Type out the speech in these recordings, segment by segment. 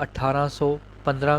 1815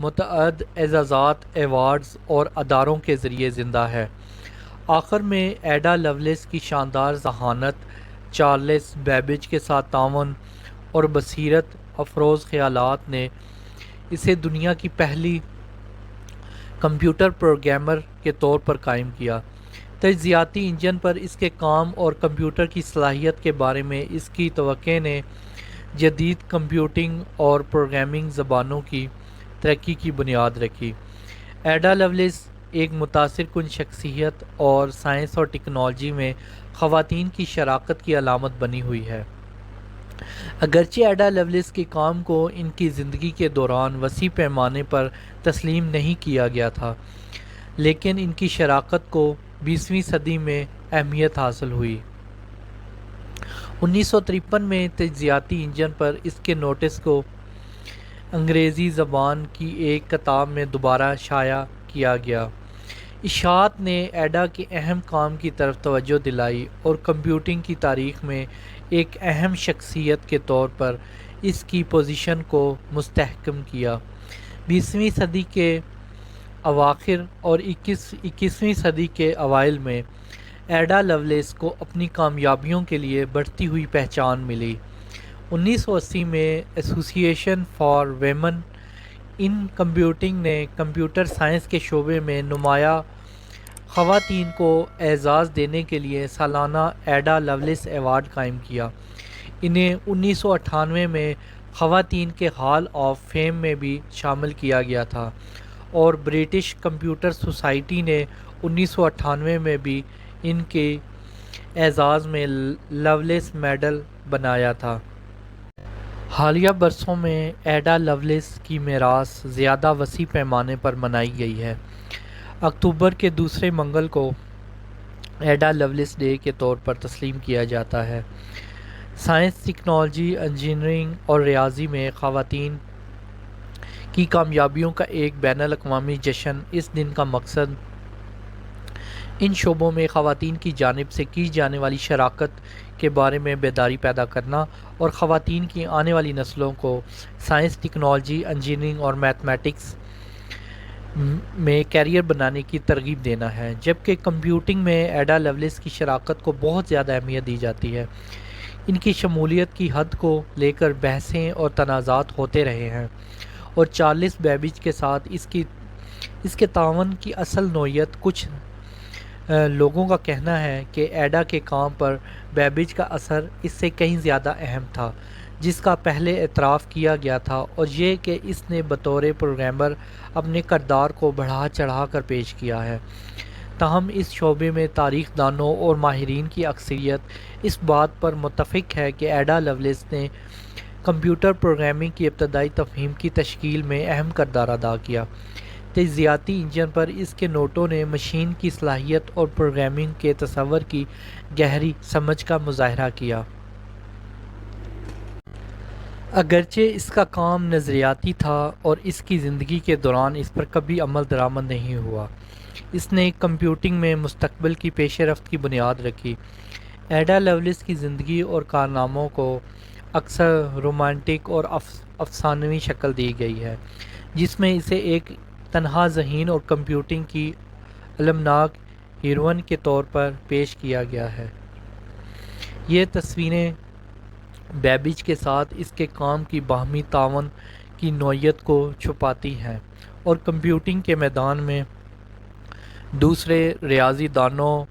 متعدد اعزازات، ایوارڈز اور اداروں کے ذریعے زندہ ہے۔ آخر میں ایڈا لولیس کی شاندار ذہانت، چارلس بیبیج کے ساتھ تعاون اور بصیرت افروز خیالات نے اسے دنیا کی پہلی کمپیوٹر پروگرامر کے طور پر قائم کیا۔ تجزیاتی انجن پر اس کے کام اور کمپیوٹر کی صلاحیت کے بارے میں اس کی توقع نے جدید کمپیوٹنگ اور پروگرامنگ زبانوں کی ترقی کی بنیاد رکھی۔ ایڈا لولیس ایک متاثر کن شخصیت اور سائنس اور ٹیکنالوجی میں خواتین کی شراکت کی علامت بنی ہوئی ہے۔ اگرچہ ایڈا لولیس کے کام کو ان کی زندگی کے دوران وسیع پیمانے پر تسلیم نہیں کیا گیا تھا، لیکن ان کی شراکت کو 20ویں صدی میں اہمیت حاصل ہوئی۔ 1953 میں تجزیاتی انجن پر اس کے نوٹس کو انگریزی زبان کی ایک کتاب میں دوبارہ شائع کیا گیا۔ اشاعت نے ایڈا کے اہم کام کی طرف توجہ دلائی اور کمپیوٹنگ کی تاریخ میں ایک اہم شخصیت کے طور پر اس کی پوزیشن کو مستحکم کیا۔ 20ویں صدی کے اواخر اور 21ویں صدی کے اوائل میں ایڈا لولیس کو اپنی کامیابیوں کے لیے بڑھتی ہوئی پہچان ملی۔ 1980 میں ایسوسی ایشن فار ویمن ان کمپیوٹنگ نے کمپیوٹر سائنس کے شعبے میں نمایاں خواتین کو اعزاز دینے کے لیے سالانہ ایڈا لولیس ایوارڈ قائم کیا۔ انہیں 1998 میں خواتین کے ہال آف فیم میں بھی شامل کیا گیا تھا اور برٹش کمپیوٹر سوسائٹی نے 1998 میں بھی ان کے اعزاز میں لولیس میڈل بنایا تھا۔ حالیہ برسوں میں ایڈا لولیس کی میراث زیادہ وسیع پیمانے پر منائی گئی ہے۔ اکتوبر کے دوسرے منگل کو ایڈا لولیس ڈے کے طور پر تسلیم کیا جاتا ہے۔ سائنس، ٹیکنالوجی، انجینئرنگ اور ریاضی میں خواتین کی کامیابیوں کا ایک بین الاقوامی جشن۔ اس دن کا مقصد ان شعبوں میں خواتین کی جانب سے کی جانے والی شراکت کے بارے میں بیداری پیدا کرنا اور خواتین کی آنے والی نسلوں کو سائنس، ٹیکنالوجی، انجینئرنگ اور میتھمیٹکس میں کیریئر بنانے کی ترغیب دینا ہے، جبکہ کمپیوٹنگ میں ایڈا لولیس کی شراکت کو بہت زیادہ اہمیت دی جاتی ہے۔ ان کی شمولیت کی حد کو لے کر بحثیں اور تنازعات ہوتے رہے ہیں، اور چارلس بیبیج کے ساتھ اس کے تعاون کی اصل نوعیت کچھ لوگوں کا کہنا ہے کہ ایڈا کے کام پر بیبیج کا اثر اس سے کہیں زیادہ اہم تھا، جس کا پہلے اعتراف کیا گیا تھا، اور یہ کہ اس نے بطور پروگرامر اپنے کردار کو بڑھا چڑھا کر پیش کیا ہے۔ تاہم اس شعبے میں تاریخ دانوں اور ماہرین کی اکثریت اس بات پر متفق ہے کہ ایڈا لولیس نے کمپیوٹر پروگرامنگ کی ابتدائی تفہیم کی تشکیل میں اہم کردار ادا کیا۔ تجزیاتی انجن پر اس کے نوٹوں نے مشین کی صلاحیت اور پروگرامنگ کے تصور کی گہری سمجھ کا مظاہرہ کیا۔ اگرچہ اس کا کام نظریاتی تھا اور اس کی زندگی کے دوران اس پر کبھی عمل درآمد نہیں ہوا، اس نے کمپیوٹنگ میں مستقبل کی پیش رفت کی بنیاد رکھی۔ ایڈا لولیس کی زندگی اور کارناموں کو اکثر رومانٹک اور افسانوی شکل دی گئی ہے، جس میں اسے ایک تنہا ذہین اور کمپیوٹنگ کی المناک ہیروئن کے طور پر پیش کیا گیا ہے۔ یہ تصویریں بیبیج کے ساتھ اس کے کام کی باہمی تعاون کی نوعیت کو چھپاتی ہیں اور کمپیوٹنگ کے میدان میں دوسرے ریاضی دانوں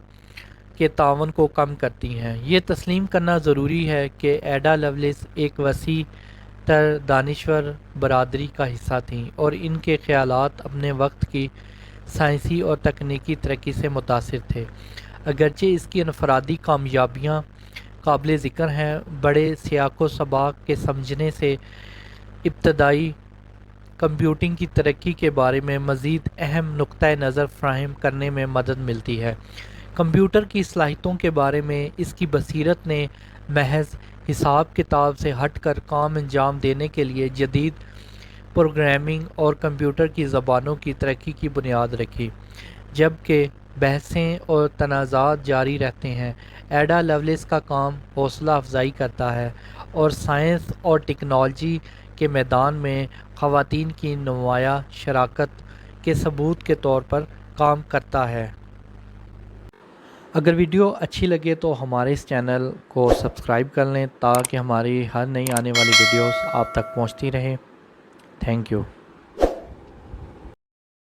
کے تعاون کو کم کرتی ہیں۔ یہ تسلیم کرنا ضروری ہے کہ ایڈا لولیس ایک وسیع تر دانشور برادری کا حصہ تھیں اور ان کے خیالات اپنے وقت کی سائنسی اور تکنیکی ترقی سے متاثر تھے۔ اگرچہ اس کی انفرادی کامیابیاں قابل ذکر ہیں، بڑے سیاق و سباق کے سمجھنے سے ابتدائی کمپیوٹنگ کی ترقی کے بارے میں مزید اہم نقطہ نظر فراہم کرنے میں مدد ملتی ہے۔ کمپیوٹر کی صلاحیتوں کے بارے میں اس کی بصیرت نے محض حساب کتاب سے ہٹ کر کام انجام دینے کے لیے جدید پروگرامنگ اور کمپیوٹر کی زبانوں کی ترقی کی بنیاد رکھی۔ جبکہ بحثیں اور تنازعات جاری رہتے ہیں، ایڈا لولیس کا کام حوصلہ افزائی کرتا ہے اور سائنس اور ٹیکنالوجی کے میدان میں خواتین کی نمایاں شراکت کے ثبوت کے طور پر کام کرتا ہے۔ اگر ویڈیو اچھی لگے تو ہمارے اس چینل کو سبسکرائب کر لیں تاکہ ہماری ہر نئی آنے والی ویڈیوز آپ تک پہنچتی رہیں۔ Thank you.